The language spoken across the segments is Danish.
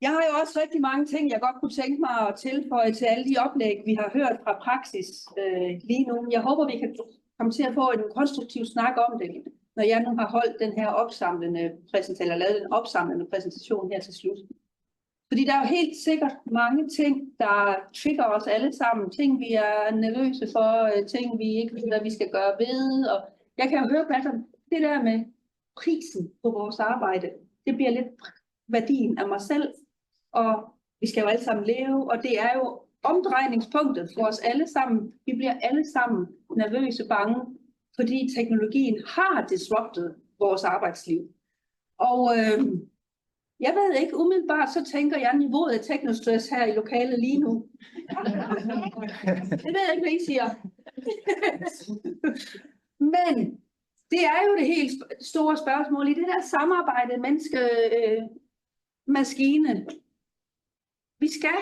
Jeg har jo også rigtig mange ting, jeg godt kunne tænke mig at tilføje til alle de oplæg, vi har hørt fra praksis lige nu. Jeg håber, vi kan komme til at få en konstruktiv snak om det, når jeg nu har holdt den her lavet den opsamlende præsentation her til slut. Fordi der er jo helt sikkert mange ting, der trigger os alle sammen. Ting, vi er nervøse for, ting, vi ikke ved, hvad vi skal gøre ved. Og jeg kan jo høre, at det der med prisen på vores arbejde, det bliver lidt værdien af mig selv. Og vi skal jo alle sammen leve, og det er jo omdrejningspunktet for os alle sammen. Vi bliver alle sammen nervøse, bange, fordi teknologien har disruptet vores arbejdsliv. Og jeg ved ikke, umiddelbart så tænker jeg niveauet af teknostress her i lokalet lige nu. Det ved jeg ikke, hvad I siger. Men det er jo det helt store spørgsmål i det der samarbejde menneske-maskine. Vi skal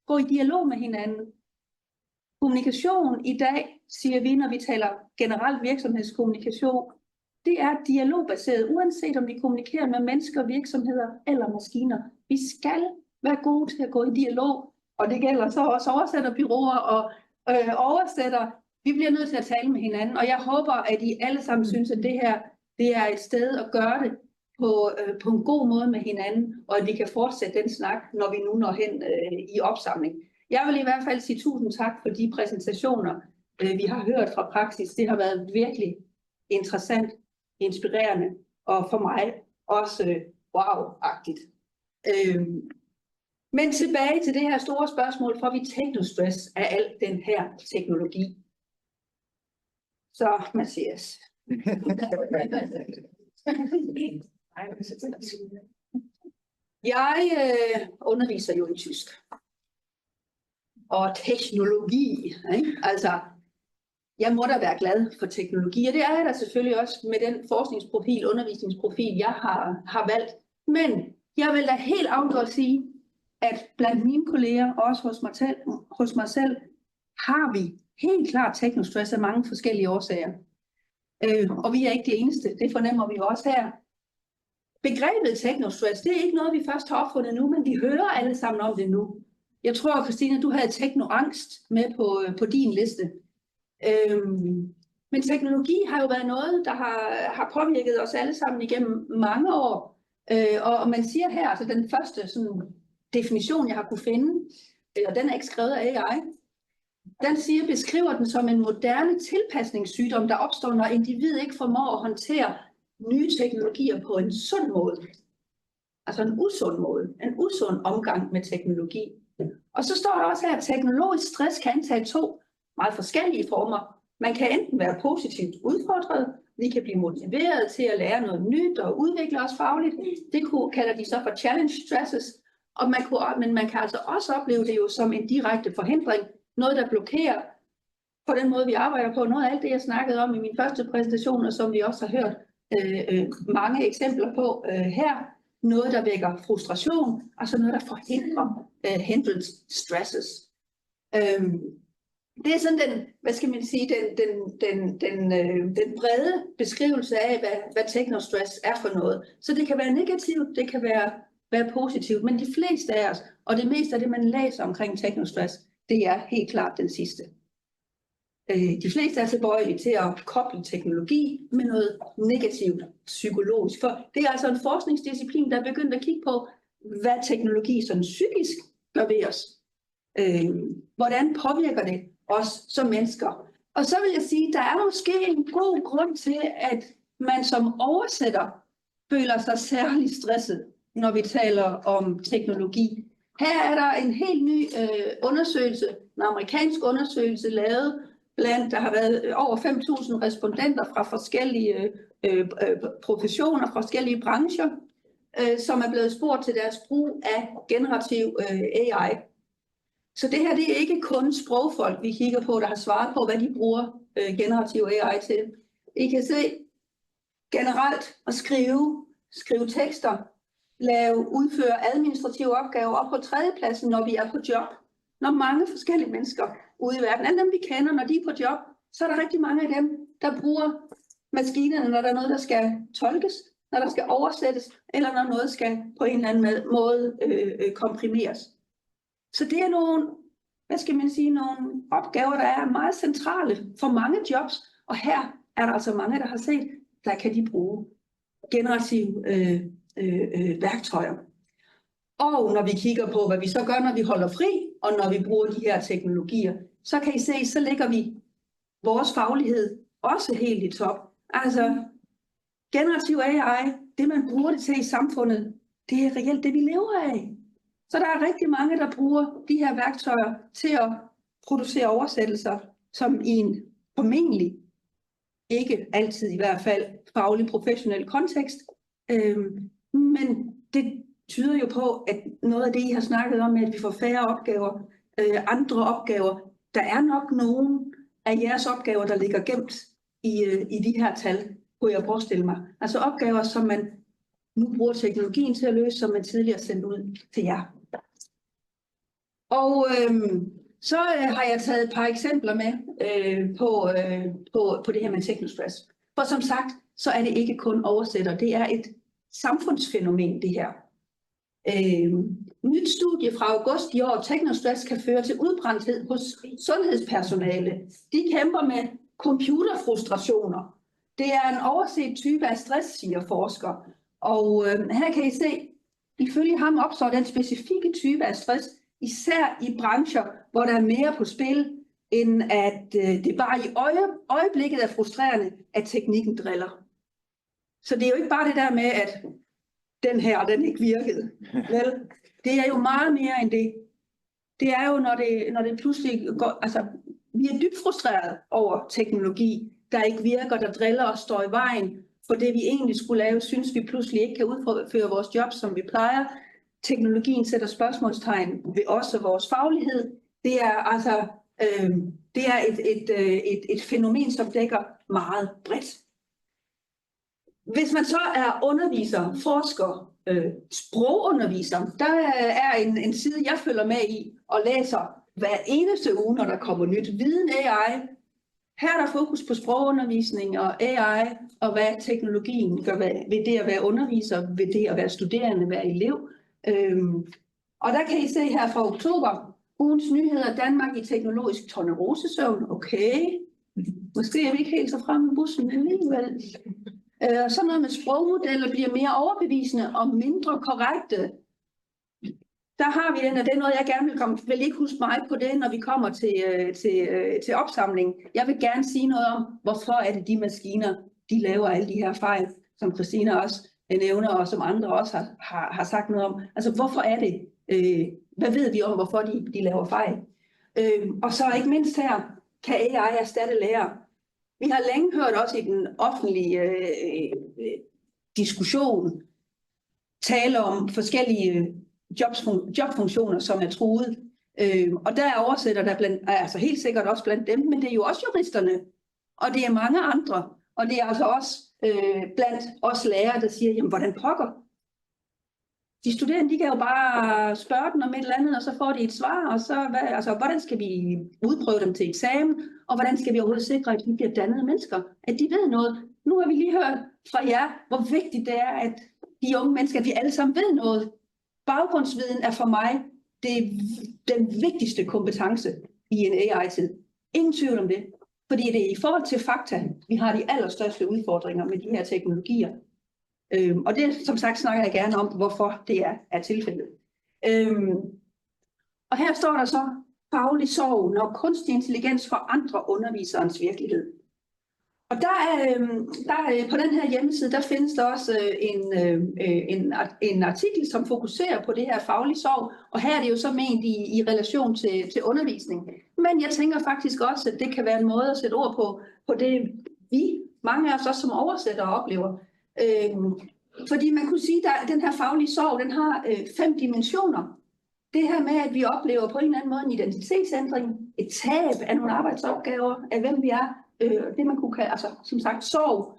gå i dialog med hinanden. Kommunikation i dag, siger vi, når vi taler generelt virksomhedskommunikation, det er dialogbaseret, uanset om vi kommunikerer med mennesker, virksomheder eller maskiner. Vi skal være gode til at gå i dialog, og det gælder så også oversætterbureauer og oversætter. Vi bliver nødt til at tale med hinanden, og jeg håber, at I alle sammen synes, at det her det er et sted at gøre det på en god måde med hinanden, og at vi kan fortsætte den snak, når vi nu når hen i opsamling. Jeg vil i hvert fald sige tusind tak for de præsentationer, vi har hørt fra praksis. Det har været virkelig interessant, inspirerende, og for mig også wow-agtigt. Men tilbage til det her store spørgsmål, får vi teknostress af al den her teknologi? Så, Mathias. Jeg underviser jo i tysk. Og teknologi, ikke? Altså, jeg må da være glad for teknologi, og det er jeg da selvfølgelig også med den forskningsprofil, undervisningsprofil, jeg har valgt. Men jeg vil da helt afgjort sige, at blandt mine kolleger, også hos mig selv, har vi helt klart teknostress af mange forskellige årsager. Og vi er ikke det eneste, det fornemmer vi jo også her. Begrebet teknostress, det er ikke noget, vi først har opfundet nu, men vi hører alle sammen om det nu. Jeg tror, Christina, du havde teknoangst med på din liste. Men teknologi har jo været noget, der har påvirket os alle sammen igennem mange år. Og man siger her, altså den første sådan, definition, jeg har kunne finde, og den er ikke skrevet af AI, den beskriver den som en moderne tilpasningssygdom, der opstår, når individet ikke formår at håndtere nye teknologier på en sund måde. Altså en usund måde, en usund omgang med teknologi. Og så står der også her, at teknologisk stress kan antage to meget forskellige former. Man kan enten være positivt udfordret, vi kan blive motiveret til at lære noget nyt og udvikle os fagligt. Det kalder de så for challenge stresses. Men man kan altså også opleve det jo som en direkte forhindring. Noget, der blokerer på den måde, vi arbejder på. Noget af alt det, jeg snakkede om i min første præsentation, og som vi også har hørt mange eksempler på her. Noget, der vækker frustration, og så noget, der forhindrer hindrance stresses. Det er sådan den, hvad skal man sige, den brede beskrivelse af, hvad teknostress er for noget. Så det kan være negativt, det kan være positivt, men de fleste af os, og det meste af det, man læser omkring teknostress, det er helt klart den sidste. De fleste er tilbøjelige til at koble teknologi med noget negativt psykologisk. For det er altså en forskningsdisciplin, der er begyndt at kigge på, hvad teknologi sådan psykisk gør ved os. Hvordan påvirker det os som mennesker? Og så vil jeg sige, der er måske en god grund til, at man som oversætter føler sig særligt stresset, når vi taler om teknologi. Her er der en helt ny undersøgelse, en amerikansk undersøgelse lavet, der har været over 5.000 respondenter fra forskellige professioner, fra forskellige brancher, som er blevet spurgt til deres brug af generativ AI. Så det her det er ikke kun sprogfolk, vi kigger på, der har svaret på, hvad de bruger generativ AI til. I kan se generelt at skrive tekster, udføre administrative opgaver, og på tredjepladsen, når vi er på job. Når mange forskellige mennesker ude i verden, alle dem vi kender, når de er på job, så er der rigtig mange af dem, der bruger maskinerne, når der er noget, der skal tolkes. når der skal oversættes, eller når noget skal på en eller anden måde komprimeres. Så det er nogle, hvad skal man sige, nogle opgaver, der er meget centrale for mange jobs, og her er der altså mange, der har set, der kan de bruge generative værktøjer. Og når vi kigger på, hvad vi så gør, når vi holder fri, og når vi bruger de her teknologier, så kan I se, så lægger vi vores faglighed også helt i top. Altså, generativ AI, det man bruger det til i samfundet, det er reelt det, vi lever af. Så der er rigtig mange, der bruger de her værktøjer til at producere oversættelser, som i en formentlig, ikke altid i hvert fald, faglig professionel kontekst. Men det tyder jo på, at noget af det, I har snakket om, at vi får færre opgaver, andre opgaver, der er nok nogle af jeres opgaver, der ligger gemt i de her tal, kunne jeg forestille mig. Altså opgaver, som man nu bruger teknologien til at løse, som man tidligere sendte ud til jer. Og så har jeg taget et par eksempler med på det her med teknostress. For som sagt, så er det ikke kun oversætter, det er et samfundsfænomen, det her. Nyt studie fra august i år, teknostress kan føre til udbrændthed hos sundhedspersonale. De kæmper med computerfrustrationer. Det er en overset type af stress, siger forskere. Og her kan I se, ifølge ham opstår den specifikke type af stress, især i brancher, hvor der er mere på spil, end at det bare i øjeblikket er frustrerende, at teknikken driller. Så det er jo ikke bare det der med, at den her, den ikke virkede. Vel? Det er jo meget mere end det. Det er jo, når det pludselig går, altså, vi er dybt frustreret over teknologi, der ikke virker, der driller og står i vejen for det, vi egentlig skulle lave, synes vi pludselig ikke kan udføre vores job, som vi plejer. Teknologien sætter spørgsmålstegn ved os og vores faglighed. Det er altså et fænomen, som dækker meget bredt. Hvis man så er underviser, forsker, sprogunderviser, der er en side, jeg følger med i og læser hver eneste uge, når der kommer nyt. Viden AI. Her er der fokus på sprogundervisning og AI, og hvad teknologien gør ved det at være underviser, ved det at være studerende, være elev. Og der kan I se her fra oktober, ugens nyheder, Danmark i teknologisk tornerosesøvn. Okay, måske er vi ikke helt så fremme i bussen alligevel. Sådan noget med sprogmodeller bliver mere overbevisende og mindre korrekte. Der har vi den, og det er noget, jeg gerne vil komme. Vil ikke huske mig på det, når vi kommer til opsamling. Jeg vil gerne sige noget om, hvorfor er det de maskiner, de laver alle de her fejl, som Christina også nævner, og som andre også har sagt noget om. Altså, hvorfor er det? Hvad ved vi om, hvorfor de laver fejl? Og så ikke mindst her, kan AI erstatte lærer? Vi har længe hørt også i den offentlige diskussion tale om forskellige jobfunktioner, som er truet. Og der oversætter der altså helt sikkert også blandt dem, men det er jo også juristerne, og det er mange andre. Og det er altså også blandt os lærere, der siger, jamen hvordan pokker? De studerende, de kan jo bare spørge dem om et eller andet, og så får de et svar, og så hvordan skal vi udprøve dem til eksamen, og hvordan skal vi overhovedet sikre, at de bliver dannede mennesker, at de ved noget. Nu har vi lige hørt fra jer, hvor vigtigt det er, at de unge mennesker, at vi alle sammen ved noget. Baggrundsviden er for mig den vigtigste kompetence i en AI-tid. Ingen tvivl om det. Fordi det er i forhold til fakta, vi har de allerstørste udfordringer med de her teknologier. Og det, som sagt, snakker jeg gerne om, hvorfor det er tilfældet. Og her står der så faglig sorg, når kunstig intelligens forandrer underviserens virkelighed. Og på den her hjemmeside, der findes der også en artikel, som fokuserer på det her faglige sorg, og her er det jo så ment i relation til undervisning. Men jeg tænker faktisk også, at det kan være en måde at sætte ord på det, mange af os også som oversættere oplever. Fordi man kunne sige, at den her faglige sorg, den har 5 dimensioner. Det her med, at vi oplever på en eller anden måde en identitetsændring, et tab af nogle arbejdsopgaver, af hvem vi er, det man kunne kalde, altså som sagt, sorg,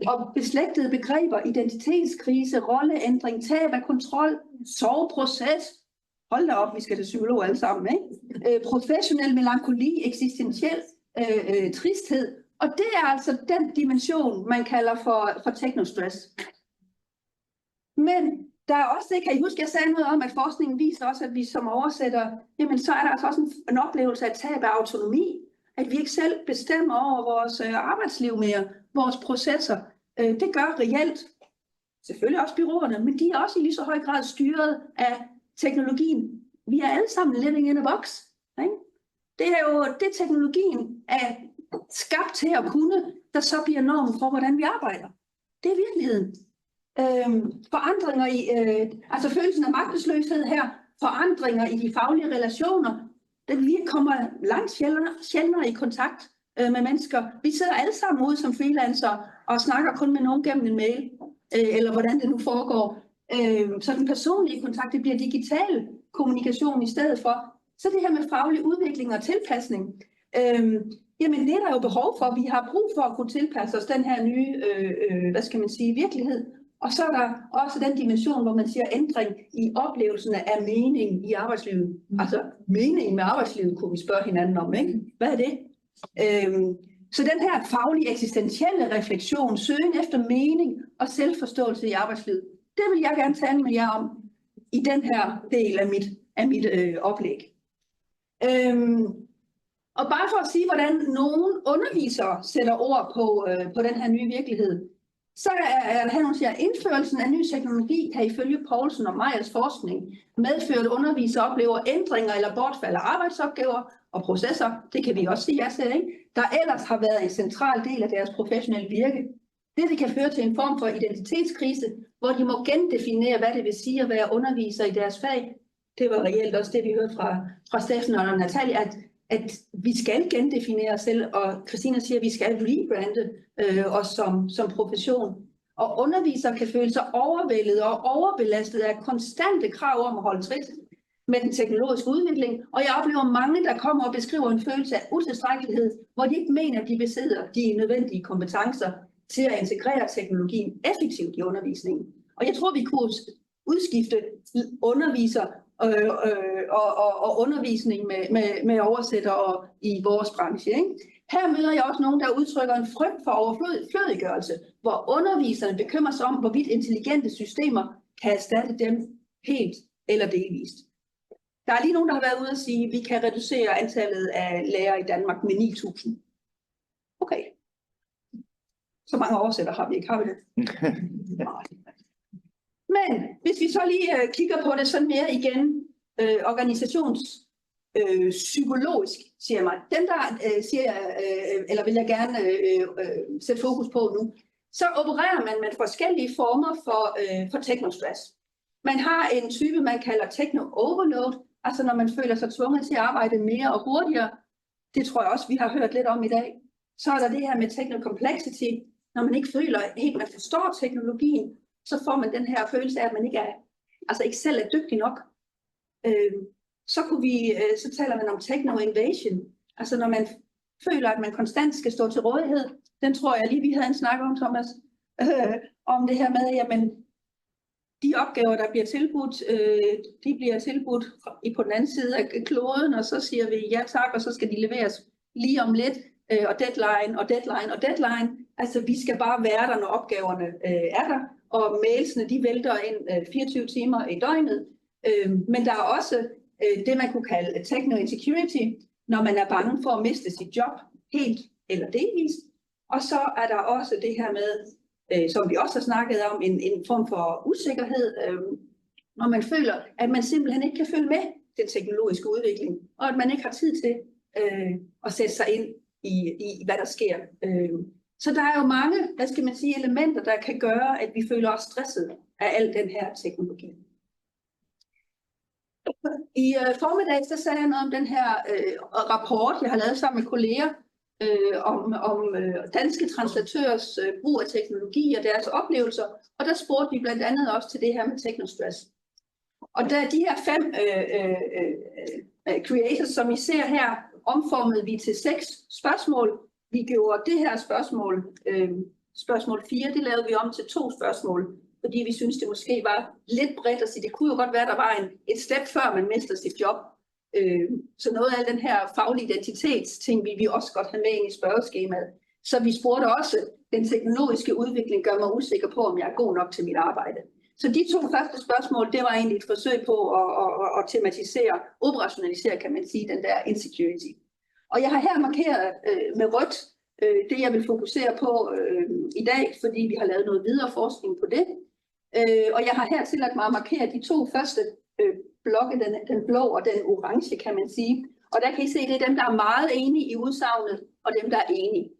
og beslægtede begreber, identitetskrise, rolleændring, tab af kontrol, sorgproces, hold da op, vi skal til psykolog alle sammen, ikke? Professionel melankoli, eksistentiel tristhed, og det er altså den dimension, man kalder for teknostress. Men der er også det, kan I huske, jeg sagde noget om, at forskningen viser også, at vi som oversætter, jamen så er der altså også en oplevelse af tab af autonomi, at vi ikke selv bestemmer over vores arbejdsliv mere, vores processer. Det gør reelt selvfølgelig også bureauerne, men de er også i lige så høj grad styret af teknologien. Vi er alle sammen living in a box. Ikke? Det er jo det, teknologien er skabt til at kunne, der så bliver normen for, hvordan vi arbejder. Det er virkeligheden. Forandringer i, altså følelsen af magtesløshed her, forandringer i de faglige relationer, vi kommer langt sjældnere i kontakt med mennesker. Vi sidder alle sammen ude som freelancer og snakker kun med nogen gennem en mail, eller hvordan det nu foregår. Så den personlige kontakt, det bliver digital kommunikation i stedet for. Så det her med faglig udvikling og tilpasning, jamen det er der jo behov for. Vi har brug for at kunne tilpasse os den her nye, virkelighed. Og så er der også den dimension, hvor man siger ændring i oplevelsen af mening i arbejdslivet. Altså meningen med arbejdslivet kunne vi spørge hinanden om, ikke? Hvad er det? Så den her faglige eksistentielle refleksion, søgen efter mening og selvforståelse i arbejdslivet, det vil jeg gerne tale med jer om i den her del af mit oplæg. Og bare for at sige, hvordan nogle undervisere sætter ord på den her nye virkelighed, så er der her nogle siger, at indførelsen af ny teknologi kan ifølge Poulsen og Meyers forskning medføre, at undervisere oplever ændringer eller bortfald af arbejdsopgaver og processer, det kan vi også sige ja til, ikke? Der ellers har været en central del af deres professionelle virke. Det kan føre til en form for identitetskrise, hvor de må gendefinere, hvad det vil sige at være underviser i deres fag. Det var reelt også det, vi hørte fra Steffen og Natalie, at vi skal gendefinere os selv, og Christina siger, at vi skal rebrande os som profession. Og undervisere kan føle sig overvældet og overbelastet af konstante krav om at holde trit med den teknologiske udvikling. Og jeg oplever mange, der kommer og beskriver en følelse af utilstrækkelighed, hvor de ikke mener, at de besidder de nødvendige kompetencer til at integrere teknologien effektivt i undervisningen. Og jeg tror, vi kunne udskifte undervisere og undervisning med oversættere i vores branche. Ikke? Her møder jeg også nogen, der udtrykker en frygt for overflødiggørelse, hvor underviserne bekymrer sig om, hvorvidt intelligente systemer kan erstatte dem helt eller delvist. Der er lige nogen, der har været ude at sige, at vi kan reducere antallet af lærere i Danmark med 9.000. Okay. Så mange oversætter har vi ikke, har vi det? Men hvis vi så lige kigger på det sådan mere igen, psykologisk, siger mig, dem der eller vil jeg gerne sætte fokus på nu, så opererer man med forskellige former for teknostress. Man har en type, man kalder techno-overload, altså når man føler sig tvunget til at arbejde mere og hurtigere. Det tror jeg også, vi har hørt lidt om i dag. Så er der det her med techno-complexity, når man ikke føler helt, man forstår teknologien, så får man den her følelse af, at man ikke selv er dygtig nok. Så taler man om techno-invasion, altså når man føler, at man konstant skal stå til rådighed. Den tror jeg lige, vi havde en snak om, Thomas, om det her med, jamen, de opgaver, der bliver tilbudt, de bliver tilbudt på den anden side af kloden, og så siger vi ja tak, og så skal de leveres lige om lidt, og deadline. Altså, vi skal bare være der, når opgaverne er der, og mailsene, de vælter ind 24 timer i døgnet. Men der er også det, man kunne kalde techno-insecurity, når man er bange for at miste sit job helt eller delvist. Og så er der også det her med, som vi også har snakket om, en form for usikkerhed, når man føler, at man simpelthen ikke kan følge med den teknologiske udvikling, og at man ikke har tid til at sætte sig ind i hvad der sker. Så der er jo mange, elementer, der kan gøre, at vi føler os stresset af al den her teknologi. I formiddag så sagde jeg noget om den her rapport, jeg har lavet sammen med kolleger, om danske translatørers brug af teknologi og deres oplevelser, og der spurgte vi blandt andet også til det her med technostress. Og da de her 5 creators, som I ser her, omformede vi til 6 spørgsmål. Vi gjorde det her spørgsmål 4, det lavede vi om til 2 spørgsmål, fordi vi synes det måske var lidt bredt at sige, det kunne jo godt være, der var et step før man mister sit job. Så noget af den her faglige identitetsting vil vi også godt have med ind i spørgeskemaet. Så vi spurgte også, den teknologiske udvikling gør mig usikker på, om jeg er god nok til mit arbejde. Så de 2 første spørgsmål, det var egentlig et forsøg på at tematisere, operationalisere, kan man sige, den der insecurity. Og jeg har her markeret med rødt det, jeg vil fokusere på i dag, fordi vi har lavet noget videre forskning på det. Og jeg har her tilladt mig at markere de 2 første blokke, den blå og den orange, kan man sige. Og der kan I se, det er dem, der er meget enige i udsagnet, og dem, der er enige.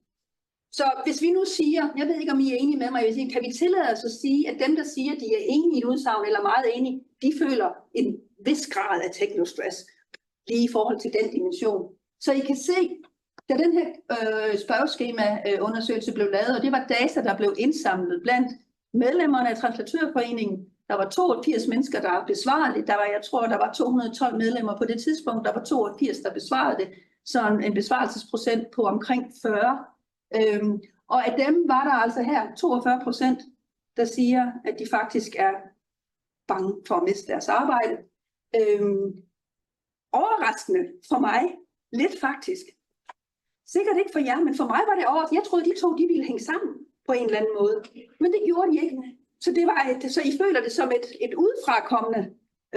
Så hvis vi nu siger, jeg ved ikke, om I er enige med mig, jeg vil sige, kan vi tillade os at sige, at dem, der siger, at de er enige i et udsagn, eller meget enige, de føler en vis grad af teknostress, lige i forhold til den dimension. Så I kan se, da den her spørgeskemaundersøgelse blev lavet, og det var data, der blev indsamlet blandt medlemmerne af Translatørforeningen. Der var 82 mennesker, der besvarede det. Jeg tror, der var 212 medlemmer på det tidspunkt. Der var 82, der besvarede det. Så en besvarelsesprocent på omkring 40. Og af dem var der altså her 42%, der siger, at de faktisk er bange for at miste deres arbejde. Overraskende for mig, lidt faktisk. Sikkert ikke for jer, men for mig var det over. Jeg troede, de 2 de ville hænge sammen på en eller anden måde. Men det gjorde de ikke. Så I føler det som et udefrakommende,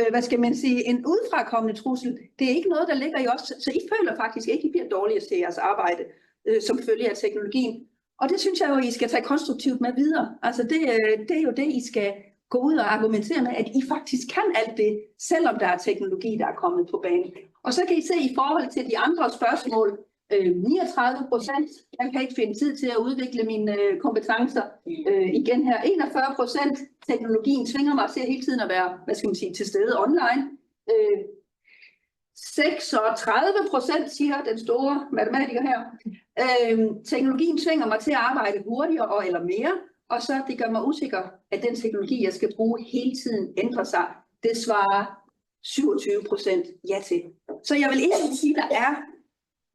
hvad skal man sige, en udefrakommende trussel. Det er ikke noget, der ligger i os. Så I føler faktisk ikke, I bliver dårligere til jeres arbejde, som følge af teknologien. Og det synes jeg jo, I skal tage konstruktivt med videre. Altså det er jo det, I skal gå ud og argumentere med, at I faktisk kan alt det, selvom der er teknologi, der er kommet på banen. Og så kan I se i forhold til de andre spørgsmål, 39%, jeg kan ikke finde tid til at udvikle mine kompetencer. Igen her, 41%, teknologien tvinger mig til hele tiden at være, hvad skal man sige, til stede online. 36% siger den store matematiker her. Teknologien tvinger mig til at arbejde hurtigere eller mere, og så det gør mig usikker, at den teknologi, jeg skal bruge hele tiden, ændrer sig. Det svarer 27% ja til. Så jeg vil egentlig sige,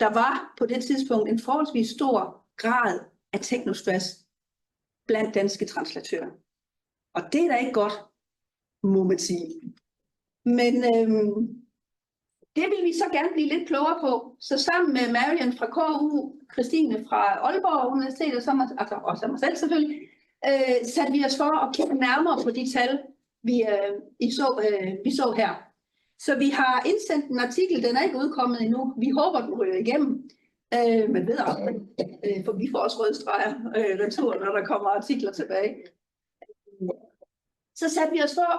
der var på det tidspunkt en forholdsvis stor grad af teknostress blandt danske translatører. Og det er da ikke godt, må man sige. Men det vil vi så gerne blive lidt klogere på. Så sammen med Marian fra KU, Christine fra Aalborg Universitet, og så mig selv selvfølgelig, satte vi os for at kigge nærmere på de tal, vi så her. Så vi har indsendt en artikel, den er ikke udkommet endnu. Vi håber, den ryger igennem. Men ved aldrig, for vi får også røde streger retur, når der kommer artikler tilbage. Så satte vi os for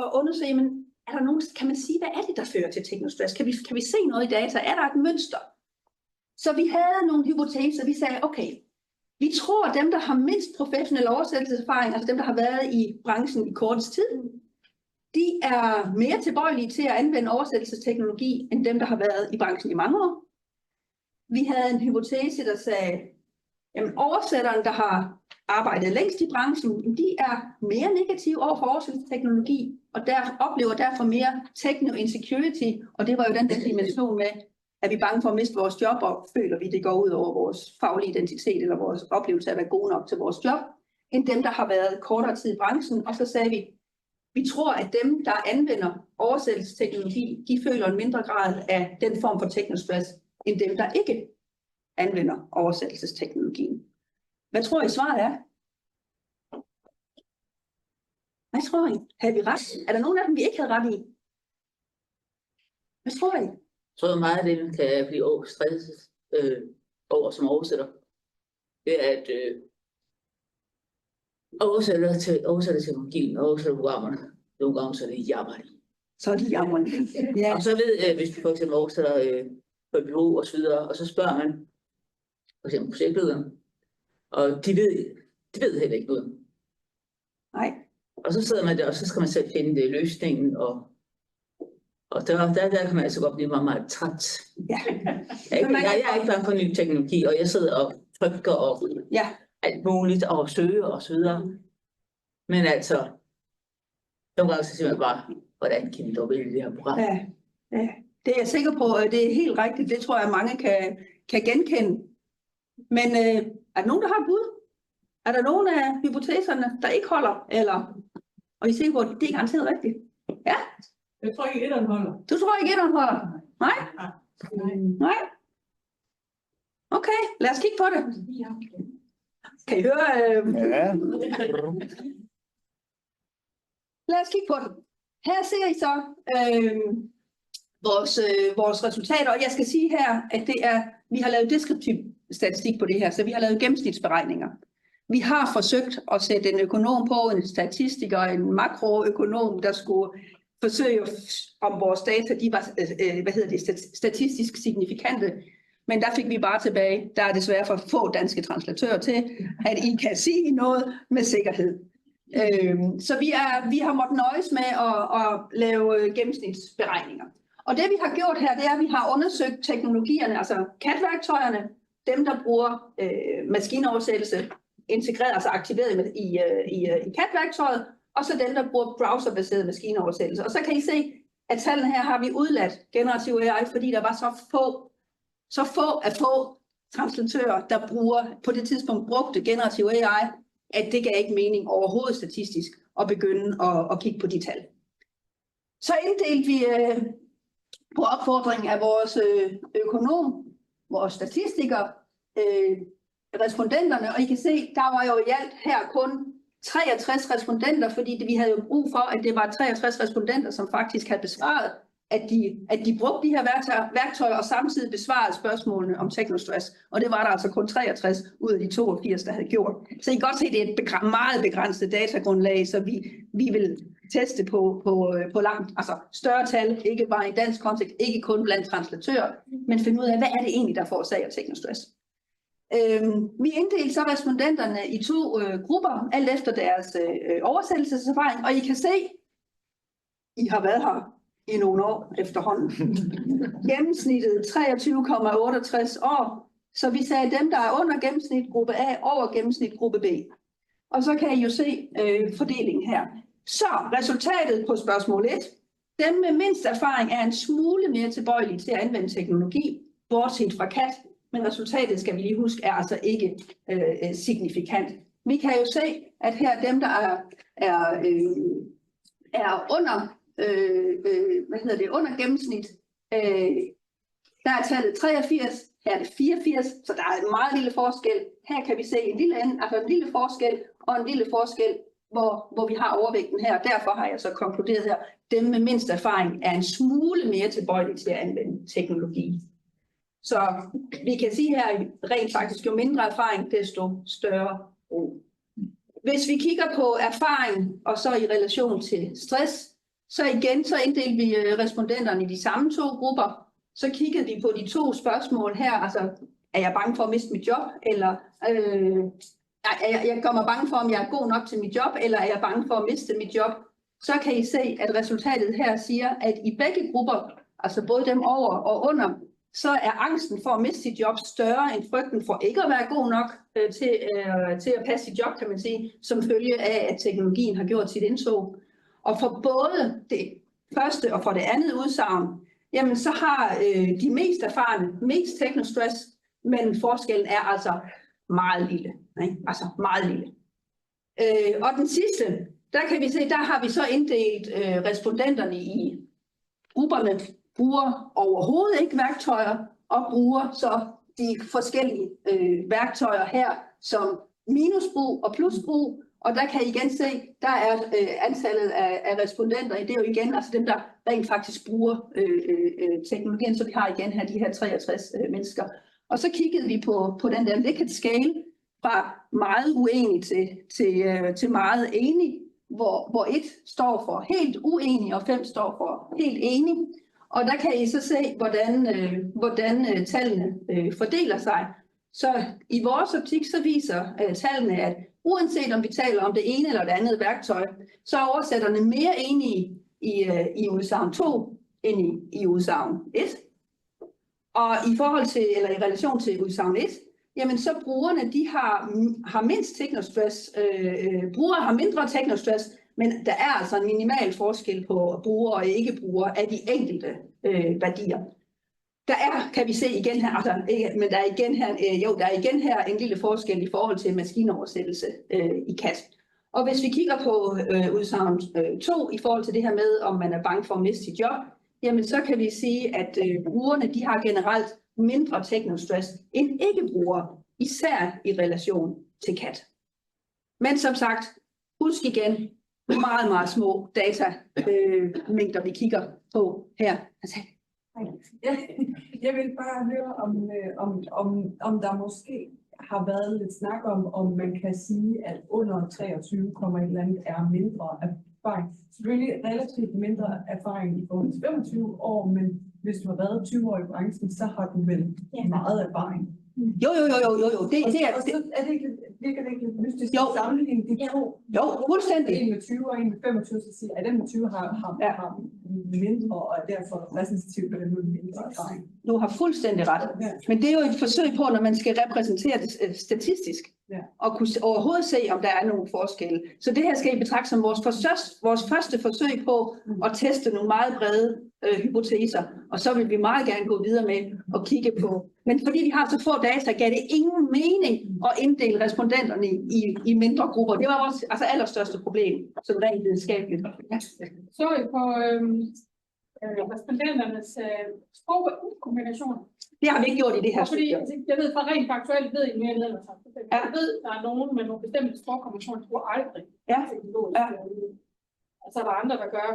at undersøge, men er der nogen, kan man sige, hvad er det, der fører til teknostress? Kan vi se noget i data? Er der et mønster? Så vi havde nogle hypoteser. Vi sagde, okay, vi tror, at dem, der har mindst professionel oversættelseserfaring, altså dem, der har været i branchen i kortest tid, de er mere tilbøjelige til at anvende oversættelsesteknologi, end dem, der har været i branchen i mange år. Vi havde en hypotese, der sagde, at oversætterne, der har arbejdet længst i branchen, de er mere negative over for oversættelsesteknologi, og oplever derfor mere techno-insecurity, og det var jo den dimension med, at vi er bange for at miste vores job, og føler vi, det går ud over vores faglige identitet, eller vores oplevelse af at være gode nok til vores job, end dem, der har været kortere tid i branchen. Og så sagde vi tror, at dem, der anvender oversættelsesteknologi, de føler en mindre grad af den form for teknostress, end dem, der ikke anvender oversættelsesteknologien. Hvad tror I svaret er? Hvad tror I? Havde vi ret? Er der nogen af dem, vi ikke havde ret i? Hvad tror I? Jeg tror meget af det, man kan blive stresset over som oversætter. Det er at oversætte teknologien og oversætte programmerne. Nogle gange så er det jammerligt. Så er det jammerligt. Ja. Og så ved hvis vi for eksempel oversætter på et bureau og så videre, og så spørger man for eksempel projektlederen, og de ved heller ikke noget. Nej. Og så sidder man der, og så skal man selv finde løsningen, og der kan man altså godt blive meget, meget træt. Ja. Jeg er ikke bange for ny teknologi, og jeg sidder og trykker og alt muligt, og søger og så videre. Men altså, nogle gange så siger man bare, hvordan kan vi dog vælge det her program? Ja. Det er jeg sikker på, at det er helt rigtigt. Det tror jeg, mange kan genkende. Men er der nogen, der har et bud? Er der nogen af hypoteserne, der ikke holder? Og I er sikre på, at det er garanteret rigtigt? Ja? Jeg tror ikke, etteren holder. Du tror ikke, etteren holder? Nej? Nej? Okay, lad os kigge på det. Kan I høre? Ja. lad os kigge på det. Her ser I så vores resultater, og jeg skal sige her, at vi har lavet deskriptiv statistik på det her, så vi har lavet gennemsnitsberegninger. Vi har forsøgt at sætte en økonom på, en statistiker, en makroøkonom, der skulle forsøge, om vores data de var statistisk signifikante. Men der fik vi bare tilbage, der er desværre for få danske translatører til, at I kan sige noget med sikkerhed. Så vi har måttet nøjes med at lave gennemsnitsberegninger. Og det vi har gjort her, det er, at vi har undersøgt teknologierne, altså CAT-værktøjerne, dem der bruger maskinoversættelse, integreret, altså aktiveret i CAT-værktøjet, og så dem der bruger browserbaseret maskinoversættelse. Og så kan I se, at tallene her har vi udladt generativ AI, fordi der var så få translatører, der på det tidspunkt brugte generativ AI, at det gav ikke mening overhovedet statistisk at begynde at kigge på de tal. Så inddelte vi på opfordring af vores økonom, vores statistikere, respondenterne, og I kan se, der var jo i alt her kun 63 respondenter, fordi vi havde jo brug for, at det var 63 respondenter, som faktisk havde besvaret, at de brugte de her værktøjer og samtidig besvarede spørgsmålene om teknostress. Og det var der altså kun 63 ud af de 82, der havde gjort. Så I kan godt se, at det er et meget begrænset datagrundlag, så vi vil teste på langt, altså større tal, ikke bare i dansk kontekst, ikke kun blandt translatører, men finde ud af, hvad er det egentlig, der forårsager teknostress. Vi inddelte så respondenterne i 2 grupper, alt efter deres oversættelseserfaring, og I kan se, I har været her i nogle år efterhånden. Gennemsnittet 23,68 år, så vi sagde dem, der er under gennemsnit gruppe A, over gennemsnit gruppe B. Og så kan I jo se fordelingen her. Så resultatet på spørgsmål 1, dem med mindst erfaring er en smule mere tilbøjelige til at anvende teknologi, bortset fra CAT, men resultatet, skal vi lige huske, er altså ikke signifikant. Vi kan jo se, at her dem, der er under, under gennemsnit, der er tallet 83, her er det 84, så der er en meget lille forskel. Her kan vi se en lille forskel og en lille forskel, hvor vi har overvægten her. Derfor har jeg så konkluderet her, dem med mindst erfaring er en smule mere tilbøjelige til at anvende teknologi. Så vi kan sige her, rent faktisk, jo mindre erfaring, desto større brug. Hvis vi kigger på erfaring, og så i relation til stress, så igen så inddelte vi respondenterne i de samme 2 grupper. Så kiggede vi på de 2 spørgsmål her, altså er jeg bange for at miste mit job, eller jeg gør mig bange for, om jeg er god nok til mit job, eller er jeg bange for at miste mit job. Så kan I se, at resultatet her siger, at i begge grupper, altså både dem over og under, så er angsten for at miste sit job større end frygten for ikke at være god nok til at passe sit job, kan man sige, som følge af, at teknologien har gjort sit indtog. Og for både det første og for det andet udsagn, jamen så har de mest erfarne mest teknostress, men forskellen er altså meget lille. Ikke? Altså meget lille. Og den sidste, der kan vi se, der har vi så inddelt respondenterne i grupperne, bruger overhovedet ikke værktøjer, og bruger så de forskellige værktøjer her, som minusbrug og plusbrug. Og der kan I igen se, der er antallet af respondenter, det er jo igen altså dem, der rent faktisk bruger teknologien, så vi har igen her de her 63 mennesker. Og så kiggede vi på den der Likert scale fra meget uenig til meget enig, hvor 1 står for helt uenig, og 5 står for helt enig. Og der kan I så se, hvordan tallene fordeler sig. Så i vores optik så viser tallene, at uanset om vi taler om det ene eller det andet værktøj, så er oversætterne mere enige i udsagn 2 end i udsagn 1. Og i forhold til, eller i relation til udsagn 1, jamen så brugerne, de har mindst teknostress, brugere har mindre teknostress, men der er altså en minimal forskel på brugere og ikke-brugere af de enkelte værdier. Der er, kan vi se igen her, altså, men der er igen her en lille forskel i forhold til maskinoversættelse i CAT. Og hvis vi kigger på udsagn 2 i forhold til det her med, om man er bange for at miste sit job, jamen så kan vi sige, at brugerne, de har generelt mindre teknostress end ikke-brugere, især i relation til CAT. Men som sagt, husk igen, meget, meget små datamængder, vi kigger på her. Altså, jeg vil bare høre, om der måske har været lidt snak om man kan sige, at under 23,1 er mindre erfaring. Selvfølgelig relativt mindre erfaring i forhold til 25 år, men hvis du har været 20 år i branchen, så har du vel meget erfaring. Jo. Det Virker det ikke lidt mystisk Jo. at sammenligne de to? Jo, fuldstændig. En med 20 og en med 25, så siger at den med 20 har mindre, og er derfor repræsentativt for den med mindre erfaring. Du har fuldstændig ret. Ja. Men det er jo et forsøg på, når man skal repræsentere det statistisk, og kunne overhovedet se, om der er nogle forskelle. Så det her skal I betragte som vores første forsøg på at teste nogle meget brede hypoteser, og så vil vi meget gerne gå videre med at kigge på. Men fordi vi har så få data, gav det ingen mening at inddele respondenterne i mindre grupper. Det var vores allerstørste problem, som rent videnskabeligt. Ja. Så I på respondenternes sprogkombination? Det har vi ikke gjort i det her Fordi studie. jeg ved fra rent faktuelt, ved I mere end sig. Jeg ved, der er nogen med nogle bestemte sprogkombinationer, der bruger aldrig teknologisk. Og så er der andre, der gør.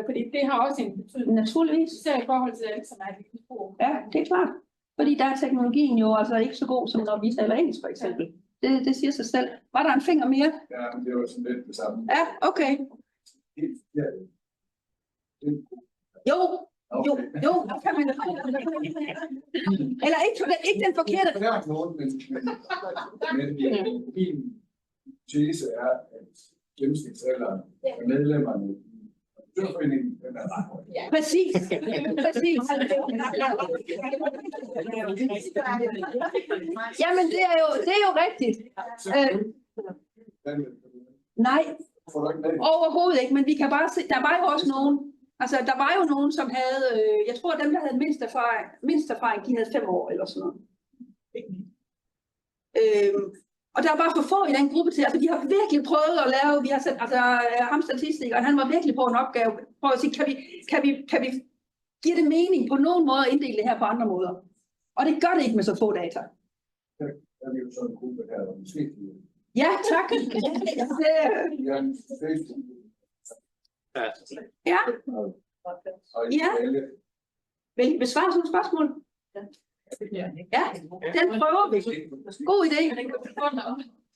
Fordi det har også en betydning. Naturligvis. Især i forhold til alt, som er et sprog. Ja, det er klart. Fordi der er teknologien jo altså ikke så god, som når vi taler engelsk, for eksempel. Det siger sig selv. Var der en finger mere? Ja, det var sådan lidt det samme. Ja, okay. Ja. Jo, kan man. Eller ikke den forkerte. Det er nogen, men min tese er, at gennemsnitsalderen af medlemmerne i Naturforeningen er ret høj. Præcis. Jamen, det er jo rigtigt. Nej, overhovedet ikke, men vi kan bare se, der var jo også nogen, der var jo nogen, som havde, jeg tror, dem, der havde mindst erfaring, de havde 5 år eller sådan noget. Og der var for få i den gruppe til, de har virkelig prøvet at lave, vi har set, ham statistikeren, han var virkelig på en opgave, prøv at sige, kan vi give det mening på nogen måde at inddele det her på andre måder? Og det gør det ikke med så få data. Der er jo sådan en gruppe her, der måske... Ja, tak. Ja. Vil I besvare sådan et spørgsmål? Ja, den prøver vi. God idé.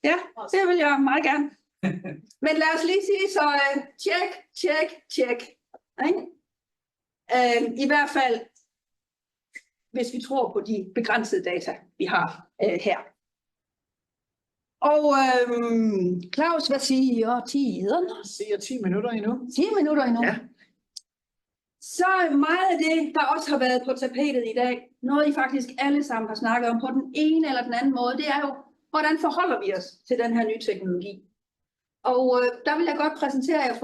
Ja, det vil jeg meget gerne. Men lad os lige sige så, tjek. I hvert fald, hvis vi tror på de begrænsede data, vi har her. Og Claus, hvad siger tiden? Jeg siger 10 minutter endnu. 10 minutter endnu? Ja. Så meget af det, der også har været på tapetet i dag, noget I faktisk alle sammen har snakket om på den ene eller den anden måde, det er jo, hvordan forholder vi os til den her nye teknologi? Og der vil jeg godt præsentere jer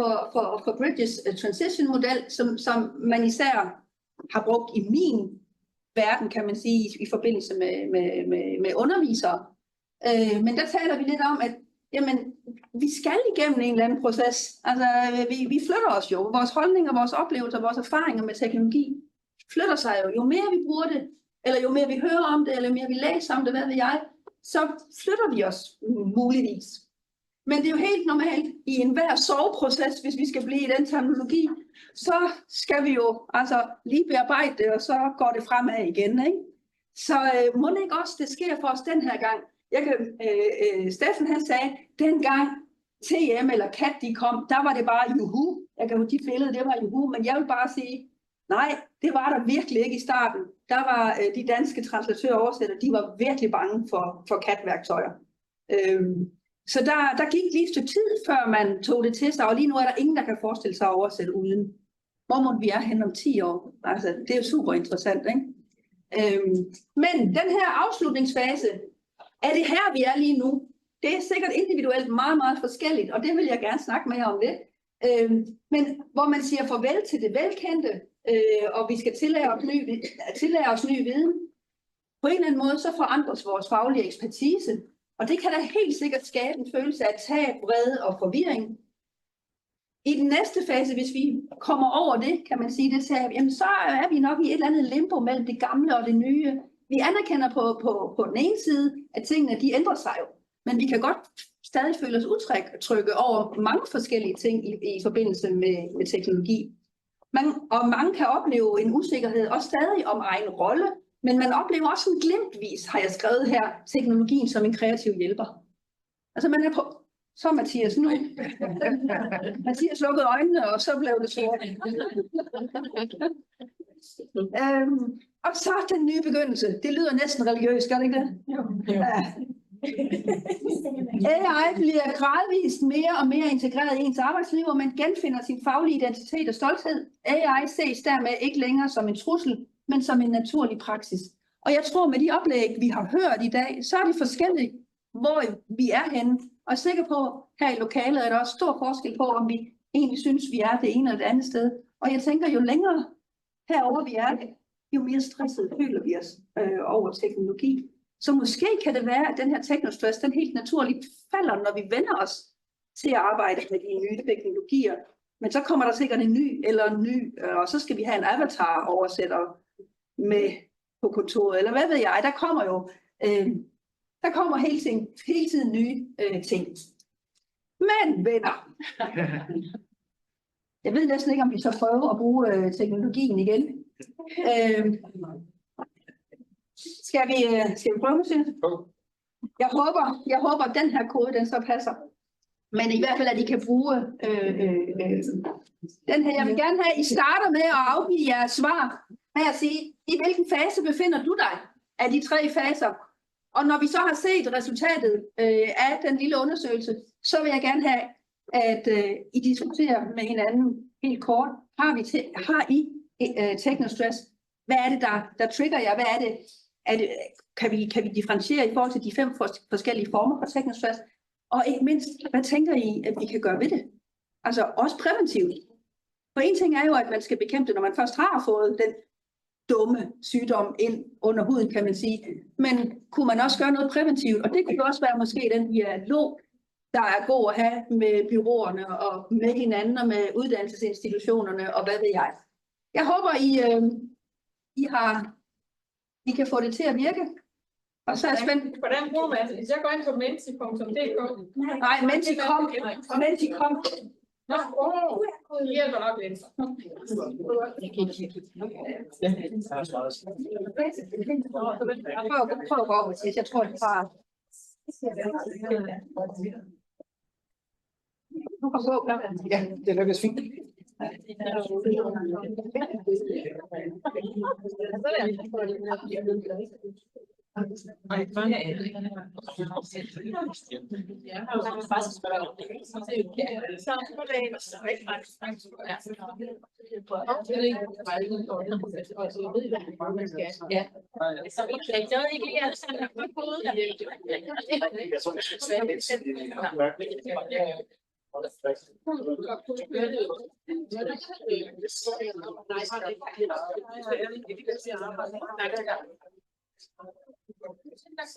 for Bridges transition-model, som man især har brugt i min verden, kan man sige, i forbindelse med undervisere. Men der taler vi lidt om, at jamen, vi skal igennem en eller anden proces. Altså, vi flytter os jo. Vores holdninger, vores oplevelser, vores erfaringer med teknologi flytter sig jo. Jo mere vi bruger det, eller jo mere vi hører om det, eller jo mere vi læser om det, hvad ved jeg, så flytter vi os muligvis. Men det er jo helt normalt i enhver soveproces, hvis vi skal blive i den terminologi, så skal vi jo altså lige bearbejde det, og så går det fremad igen, ikke? Så må det ikke også, det sker for os den her gang. Steffen han sagde, dengang TM eller CAT de kom, der var det bare juhu. Jeg kan jo de billeder, det var juhu, men jeg vil bare sige, nej, det var der virkelig ikke i starten. Der var de danske translatører og oversættere, de var virkelig bange for CAT-værktøjer. Så der gik lige et stykke tid, før man tog det til sig, og lige nu er der ingen, der kan forestille sig at oversætte uden. Hvor må vi er hen om 10 år? Altså, det er jo super interessant, ikke? Men den her afslutningsfase, er det her, vi er lige nu? Det er sikkert individuelt meget, meget forskelligt, og det vil jeg gerne snakke med jer om lidt. Men hvor man siger farvel til det velkendte, og vi skal tillære os ny viden. På en eller anden måde, så forandres vores faglige ekspertise, og det kan da helt sikkert skabe en følelse af tab, vrede og forvirring. I den næste fase, hvis vi kommer over det, kan man sige det, så er vi nok i et eller andet limbo mellem det gamle og det nye. Vi anerkender på den ene side, at tingene de ændrer sig jo, men vi kan godt stadig føler os utrygge over mange forskellige ting i forbindelse med teknologi. Og mange kan opleve en usikkerhed også stadig om egen rolle, men man oplever også en glimtvis, har jeg skrevet her, teknologien som en kreativ hjælper. Altså man er på, så Mathias nu. Mathias lukkede øjnene, og så blev det sort. Og så den nye begyndelse. Det lyder næsten religiøst, gør det ikke det? Ja. AI bliver gradvist mere og mere integreret i ens arbejdsliv, og man genfinder sin faglige identitet og stolthed. AI ses dermed ikke længere som en trussel, men som en naturlig praksis. Og jeg tror, med de oplæg, vi har hørt i dag, så er det forskelligt, hvor vi er henne. Og jeg er sikker på, her i lokalet er der også stor forskel på, om vi egentlig synes, vi er det ene eller det andet sted. Og jeg tænker, jo længere herover vi er, jo mere stresset føler vi os over teknologi. Så måske kan det være, at den her teknostress, den helt naturligt falder, når vi vender os til at arbejde med de nye teknologier. Men så kommer der sikkert en ny, og så skal vi have en avatar-oversætter med på kontoret, eller hvad ved jeg. Der kommer hele tiden nye ting. Men venner, jeg ved næsten ikke, om vi så prøver at bruge teknologien igen. Skal vi prøve, Mathias? Jeg håber, at den her kode, den så passer. Men i hvert fald, at I kan bruge den her. Jeg vil gerne have, at I starter med at afgive jeres svar. Med at sige, i hvilken fase befinder du dig af de 3 faser? Og når vi så har set resultatet af den lille undersøgelse, så vil jeg gerne have, at I diskuterer med hinanden helt kort. Har I teknostress? Hvad er det, der trigger jer? Hvad er det? Kan vi differentiere i forhold til de 5 forskellige former for teknostress? Og ikke mindst, hvad tænker I, at vi kan gøre ved det? Altså også præventivt. For en ting er jo, at man skal bekæmpe det, når man først har fået den dumme sygdom ind under huden, kan man sige. Men kunne man også gøre noget præventivt? Og det kunne også være måske den dialog, der er god at have med byråerne og med hinanden og med uddannelsesinstitutionerne og hvad ved jeg. Jeg håber, I kan få det til at virke. Og så er jeg spændt. Hvordan bruger man det? Hvis jeg går ind på menti.dk. Nej, mens I kom. Nå, det hjælper nok lidt. Prøv at gå over til, jeg tror, det bare... Du kan gå. Ja, det lykkes fint.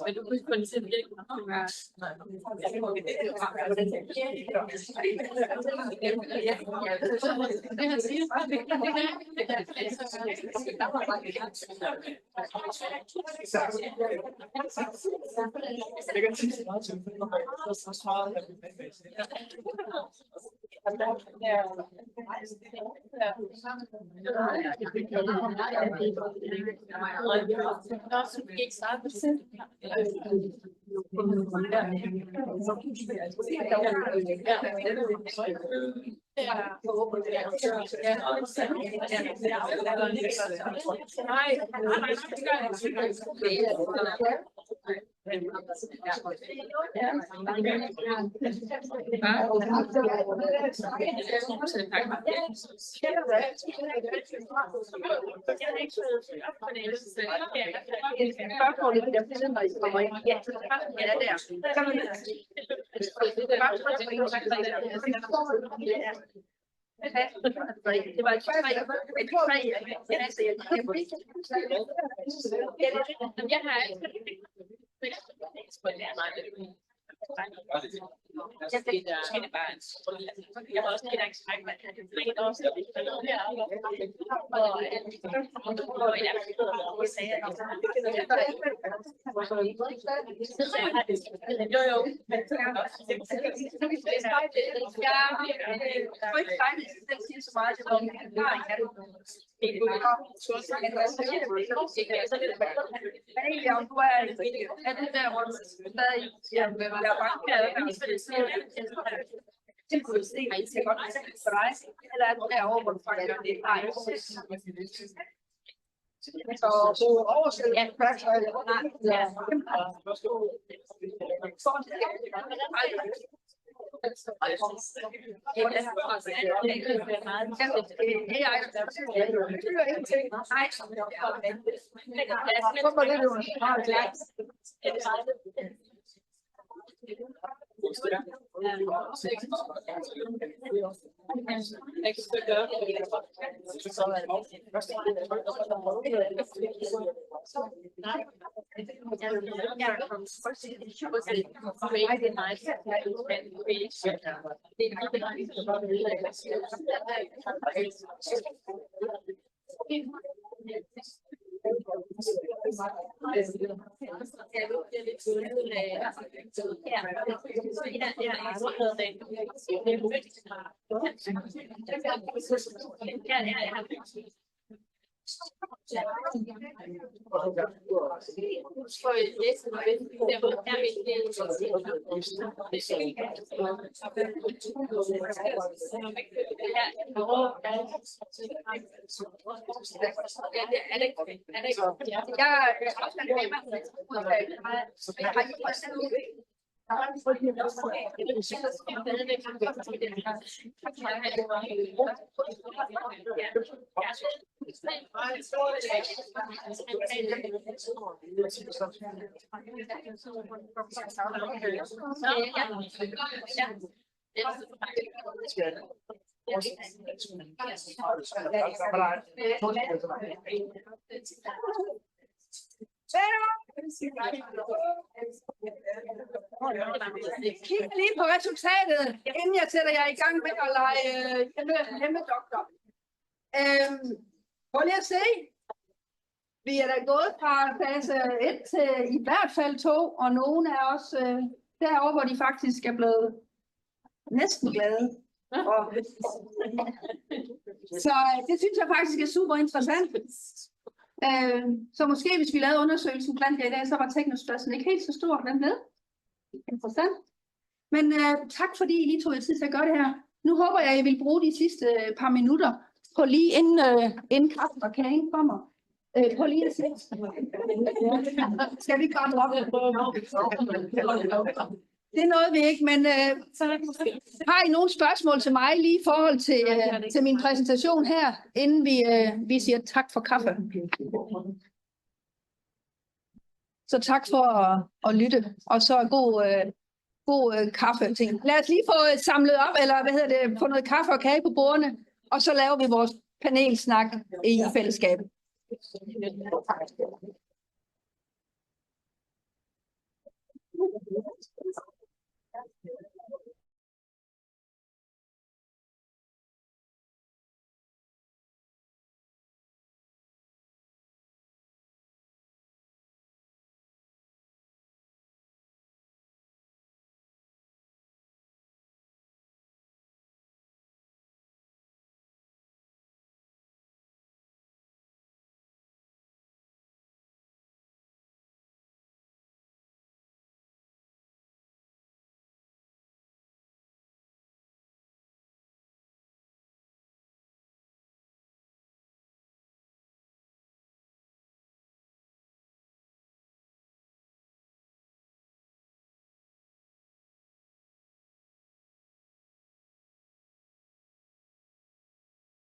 Men du kunne ikke få det virkelig. Jeg var også lidt ekstremt, at det også Det kunne se, at I ser godt for dig, eller er du derovre, hvor du faktisk gør det? Nej. Så oversæt ja, først, kig lige på resultatet, inden jeg sætter jer i gang med at lege hjemmedoktor. Prøv lige at se. Vi er da gået fra fase 1 til i hvert fald 2, og nogle er også derovre, hvor de faktisk er blevet næsten glade. Så det synes jeg faktisk er super interessant. Så måske hvis vi lavede undersøgelsen blandt jer i dag, så var teknostressen ikke helt så stor blandt med. Interessant. Men tak fordi I lige tog jer tid til at gøre det her. Nu håber jeg, at I vil bruge de sidste par minutter på lige inden kaffen og kagen kommer. På lige at se. Skal vi godt op? Det er noget vi ikke, men har I nogle spørgsmål til mig lige i forhold til min præsentation her, inden vi siger tak for kaffe? Så tak for at lytte, og så god kaffe ting. Lad os lige få samlet op, eller få noget kaffe og kage på bordene, og så laver vi vores panelsnak i fællesskabet.